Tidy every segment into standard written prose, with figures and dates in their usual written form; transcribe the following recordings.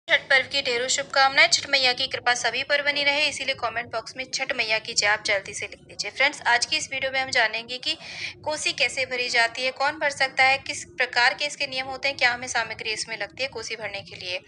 छठ पर्व की ढेरों शुभकामनाएं। छठ मैया की कृपा सभी पर बनी रहे, इसीलिए कमेंट बॉक्स में छठ मैया की जय आप जल्दी से लिख दीजिए। फ्रेंड्स, आज की इस वीडियो में हम जानेंगे कि कोसी कैसे भरी जाती है, कौन भर सकता है, किस प्रकार के इसके नियम होते हैं, क्या हमें सामग्री इसमें लगती है कोसी भरने के लिए।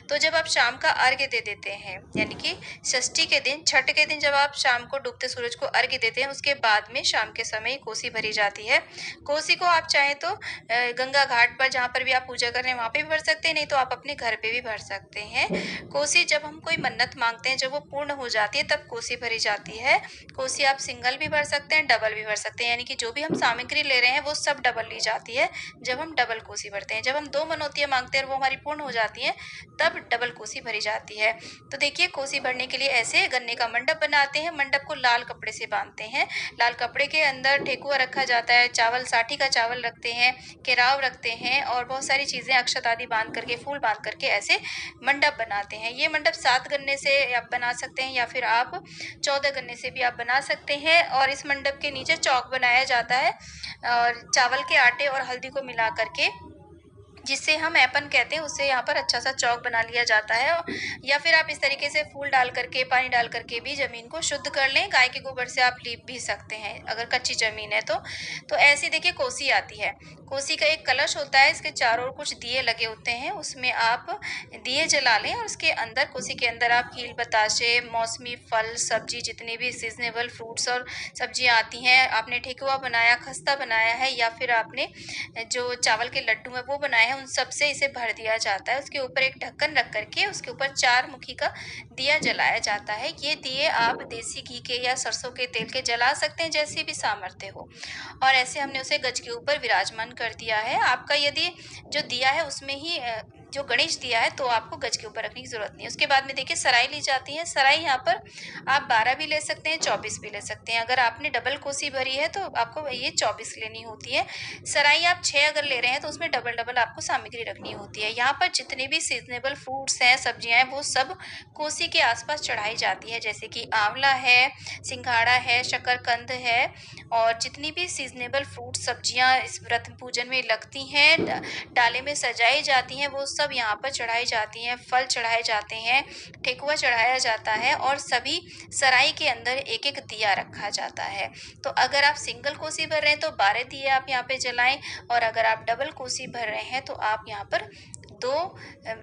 तो जब आप शाम का अर्घ्य दे देते हैं, यानी कि षष्ठी के दिन, छठ के दिन जब आप शाम को डूबते सूरज को अर्घ्य देते हैं, उसके बाद में शाम के समय कोसी भरी जाती है। कोसी को आप चाहें तो गंगा घाट पर, जहाँ पर भी आप पूजा कर रहे हैं, वहां पे भी भर सकते हैं, नहीं तो आप अपने घर पे भी भर सकते हैं। कोसी जब हम कोई मन्नत मांगते हैं, जब वो पूर्ण हो जाती है, तब कोसी भरी जाती है। कोसी आप सिंगल भी भर सकते हैं, डबल भी भर सकते हैं, यानी कि जो भी हम सामग्री ले रहे हैं वो सब डबल ली जाती है जब हम डबल कोसी भरते हैं। जब हम 2 मनौतियां मांगते हैं और वो हमारी पूर्ण हो जाती हैं, तब डबल कोसी भरी जाती है। तो देखिए, कोसी भरने के लिए ऐसे गन्ने का मंडप बनाते हैं। मंडप को लाल कपड़े से बांधते हैं। लाल कपड़े के अंदर ठेकुआ रखा जाता है, चावल, साठी का चावल रखते हैं, केराव रखते हैं और बहुत सारी चीजें, अक्षत आदि बांध करके, फूल बांध करके ऐसे मंडप बनाते हैं। ये मंडप 7 गन्ने से आप बना सकते हैं या फिर आप 14 गन्ने से भी आप बना सकते हैं। और इस मंडप के नीचे चौक बनाया जाता है और चावल के आटे और हल्दी को मिला करके, जिससे हम ऐपन कहते हैं, उससे यहाँ पर अच्छा सा चौक बना लिया जाता है। या फिर आप इस तरीके से फूल डाल करके, पानी डाल करके भी जमीन को शुद्ध कर लें। गाय के गोबर से आप लीप भी सकते हैं अगर कच्ची जमीन है तो ऐसी देखिए कोसी आती है। कोसी का एक कलश होता है, इसके चारों ओर कुछ दिए लगे होते हैं, उसमें आप दिए जला लें और उसके अंदर, कोसी के अंदर आप कील बताशे, मौसमी फल, सब्जी, जितनी भी सीजनेबल फ्रूट्स और सब्जियां आती हैं, आपने ठेकुआ बनाया, खस्ता बनाया है या फिर आपने जो चावल के लड्डू है वो बनाए हैं, उन सब से इसे भर दिया जाता है। उसके ऊपर एक ढक्कन रख करके उसके ऊपर 4 मुखी का दिया जलाया जाता है। ये दिए आप देसी घी के या सरसों के तेल के जला सकते हैं, जैसी भी सामर्थ्य हो। और ऐसे हमने उसे गज के ऊपर विराजमान कर दिया है। आपका यदि जो दिया है उसमें ही जो गणेश दिया है, तो आपको गज के ऊपर रखने की जरूरत नहीं है। उसके बाद में देखिए सराय ली जाती है। सराय यहाँ पर आप 12 भी ले सकते हैं, 24 भी ले सकते हैं। अगर आपने डबल कोसी भरी है तो आपको ये 24 लेनी होती है। सराई आप 6 अगर ले रहे हैं तो उसमें डबल डबल आपको सामग्री रखनी होती है। यहाँ पर जितने भी सीजनेबल फ्रूट्स हैं, सब्जियां हैं, वो सब कोसी के आसपास चढ़ाई जाती है, जैसे कि आंवला है, सिंघाड़ा है, शकरकंद है और जितनी भी सीजनेबल फ्रूट सब्जियां इस व्रत पूजन में लगती हैं, डाले में सजाई जाती हैं, वो सब यहाँ पर चढ़ाई जाती हैं। फल चढ़ाए जाते हैं, ठेकुआ चढ़ाया जाता है और सभी सराय के अंदर एक एक दिया रखा जाता है। तो अगर आप सिंगल कोसी भर रहे हैं तो 12 दिए आप यहाँ पे जलाएं, और अगर आप डबल कोसी भर रहे हैं तो आप यहाँ पर दो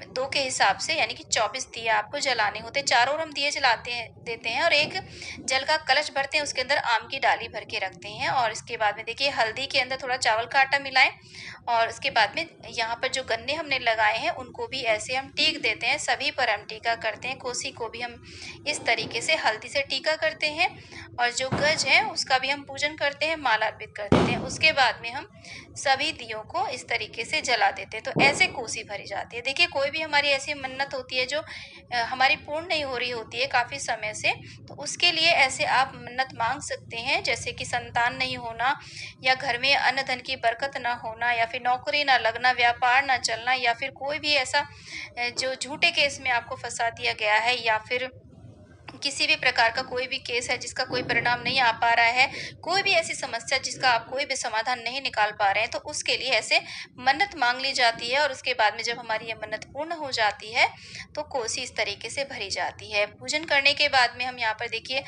दो के हिसाब से, यानी कि 24 दिए आपको जलाने होते हैं। चारों ओर हम दिए जलाते हैं, देते हैं और एक जल का कलश भरते हैं, उसके अंदर आम की डाली भर के रखते हैं। और इसके बाद में देखिए हल्दी के अंदर थोड़ा चावल का आटा मिलाएं और उसके बाद में यहाँ पर जो गन्ने हमने लगाए हैं उनको भी ऐसे हम टीक देते हैं। सभी पर हम टीका करते हैं। कोसी को भी हम इस तरीके से हल्दी से टीका करते हैं और जो गज है उसका भी हम पूजन करते हैं, माला अर्पित कर देते हैं। उसके बाद में हम सभी दियों को इस तरीके से जला देते हैं। तो ऐसे कोसी भरी जाती है। देखिए, कोई भी हमारी ऐसी मन्नत होती है जो हमारी पूर्ण नहीं हो रही होती है काफी समय से, तो उसके लिए ऐसे आप मन्नत मांग सकते हैं, जैसे कि संतान नहीं होना, या घर में अन्न धन की बरकत ना होना, या फिर नौकरी ना लगना, व्यापार ना चलना, या फिर कोई भी ऐसा जो झूठे केस में आपको फंसा दिया गया है, या फिर किसी भी प्रकार का कोई भी केस है जिसका कोई परिणाम नहीं आ पा रहा है, कोई भी ऐसी समस्या जिसका आप कोई भी समाधान नहीं निकाल पा रहे हैं, तो उसके लिए ऐसे मन्नत मांग ली जाती है। और उसके बाद में जब हमारी ये मन्नत पूर्ण हो जाती है तो कोसी इस तरीके से भरी जाती है। पूजन करने के बाद में हम यहाँ पर देखिए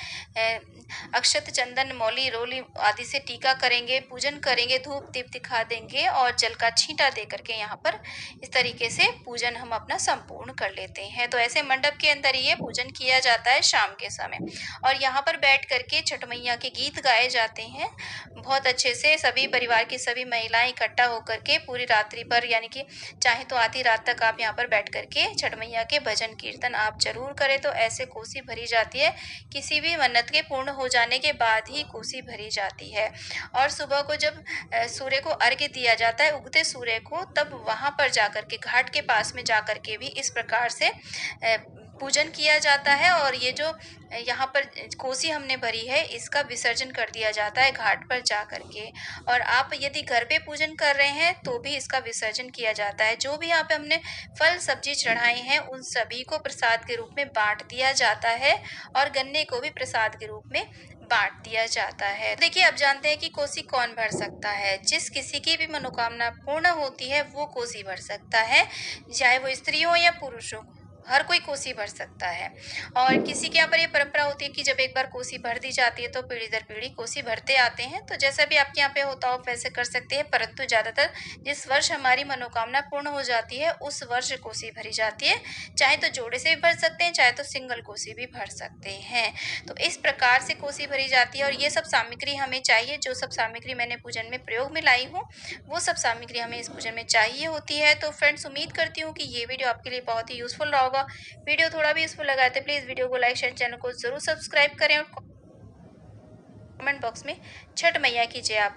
अक्षत, चंदन, मौली, रोली आदि से टीका करेंगे, पूजन करेंगे, धूप दीप दिखा देंगे और जल का छींटा दे करके यहाँ पर इस तरीके से पूजन हम अपना संपूर्ण कर लेते हैं। तो ऐसे मंडप के अंदर ये पूजन किया जाता है शाम के समय। और यहाँ पर बैठ करके छठ मैया के गीत गाए जाते हैं बहुत अच्छे से। सभी परिवार की सभी महिलाएं इकट्ठा होकर के पूरी रात्रि पर, यानी कि चाहे तो आधी रात तक आप यहाँ पर बैठ करके छठ मैया के भजन कीर्तन आप जरूर करें। तो ऐसे कोसी भरी जाती है। किसी भी मन्नत के पूर्ण हो जाने के बाद ही कोसी भरी जाती है। और सुबह को जब सूर्य को अर्घ्य दिया जाता है, उगते सूर्य को, तब वहां पर जाकर के, घाट के पास में जाकर के भी इस प्रकार से पूजन किया जाता है। और ये जो यहाँ पर कोसी हमने भरी है, इसका विसर्जन कर दिया जाता है घाट पर जा करके। और आप यदि घर पे पूजन कर रहे हैं तो भी इसका विसर्जन किया जाता है। जो भी यहाँ पे हमने फल सब्जी चढ़ाए हैं उन सभी को प्रसाद के रूप में बांट दिया जाता है और गन्ने को भी प्रसाद के रूप में बांट दिया जाता है। देखिए, अब जानते हैं कि कोसी कौन भर सकता है। जिस किसी की भी मनोकामना पूर्ण होती है वो कोसी भर सकता है, चाहे वो स्त्री हो या पुरुष हो। हर कोई कोसी भर सकता है। और किसी के यहाँ पर ये परंपरा होती है कि जब एक बार कोसी भर दी जाती है तो पीढ़ी दर पीढ़ी कोसी भरते आते हैं। तो जैसा भी आपके यहाँ पे होता हो आप वैसे कर सकते हैं, परंतु ज़्यादातर जिस वर्ष हमारी मनोकामना पूर्ण हो जाती है उस वर्ष कोसी भरी जाती है। चाहे तो जोड़े से भी भर सकते हैं, चाहे तो सिंगल कोसी भी भर सकते हैं। तो इस प्रकार से कोसी भरी जाती है और ये सब सामग्री हमें चाहिए। जो सब सामग्री मैंने पूजन में प्रयोग में लाई हूँ, वो सब सामग्री हमें इस पूजन में चाहिए होती है। तो फ्रेंड्स, उम्मीद करती हूँ कि ये वीडियो आपके लिए बहुत ही यूज़फुल रहा होगा। वीडियो थोड़ा भी यूज़फुल लगा है तो प्लीज़ वीडियो को लाइक शेयर, चैनल को ज़रूर सब्सक्राइब करें और कमेंट बॉक्स में छठ मैया की जय आप